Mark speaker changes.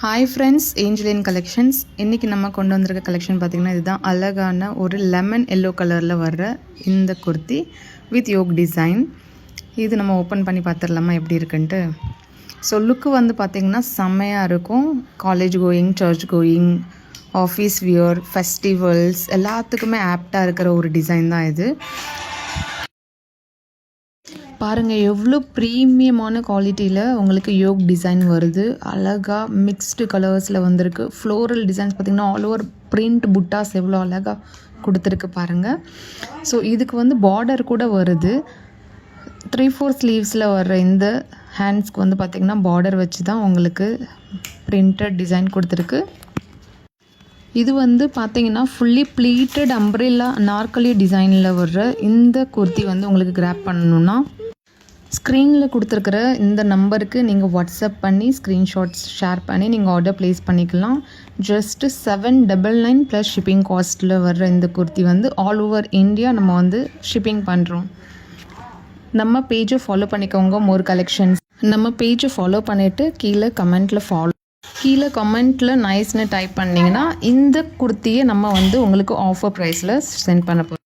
Speaker 1: Hi friends, Angeline collections. இன்றைக்கி நம்ம கொண்டு வந்திருக்க கலெக்ஷன் பார்த்திங்கன்னா இதுதான். அழகான ஒரு லெமன் எல்லோ கலரில் வர்ற இந்த குர்த்தி வித் யோக் டிசைன். இது நம்ம ஓப்பன் பண்ணி பார்த்துடலாமா எப்படி இருக்குன்ட்டு. ஸோ லுக்கு வந்து பார்த்திங்கன்னா செம்மையாக இருக்கும். College going, church going, office wear, festivals எல்லாத்துக்குமே ஆப்டாக இருக்கிற ஒரு டிசைன் தான் இது. பாருங்கள் எவ்வளோ ப்ரீமியமான குவாலிட்டியில் உங்களுக்கு யோக் டிசைன் வருது. அழகாக மிக்ஸ்டு கலர்ஸில் வந்திருக்கு. ஃப்ளோரல் டிசைன்ஸ் பார்த்திங்கன்னா ஆல் ஓவர் பிரிண்ட் புட்டாஸ் எவ்வளோ அழகாக கொடுத்துருக்கு பாருங்கள். ஸோ இதுக்கு வந்து பார்டர் கூட வருது. 3/4 ஸ்லீவ்ஸில் வர்ற இந்த ஹேண்ட்ஸ்க்கு வந்து பார்த்திங்கன்னா பார்டர் வச்சு தான் உங்களுக்கு பிரிண்டட் டிசைன் கொடுத்துருக்கு. இது வந்து பார்த்திங்கன்னா ஃபுல்லி ப்ளீட்டட் அம்ப்ரெல்லா நாற்காலி டிசைனில் வர்ற இந்த குர்த்தி வந்து உங்களுக்கு கிராப் பண்ணணுன்னா ஸ்க்ரீனில் கொடுத்துருக்குற இந்த நம்பருக்கு நீங்கள் வாட்ஸ்அப் பண்ணி ஸ்க்ரீன்ஷாட்ஸ் ஷேர் பண்ணி நீங்கள் ஆர்டர் ப்ளேஸ் பண்ணிக்கலாம். ஜஸ்ட்டு 799 ப்ளஸ் ஷிப்பிங் காஸ்ட்டில் வர்ற இந்த குர்த்தி வந்து ஆல் ஓவர் இந்தியா நம்ம வந்து ஷிப்பிங் பண்ணுறோம். நம்ம பேஜை ஃபாலோ பண்ணிக்கோங்க. மோர் கலெக்ஷன்ஸ் நம்ம பேஜை ஃபாலோ பண்ணிவிட்டு கீழே கமெண்ட்டில் நைஸ்னு டைப் பண்ணிங்கன்னா இந்த குர்த்தியை நம்ம வந்து உங்களுக்கு ஆஃபர் ப்ரைஸில் சென்ட் பண்ண போகிறோம்.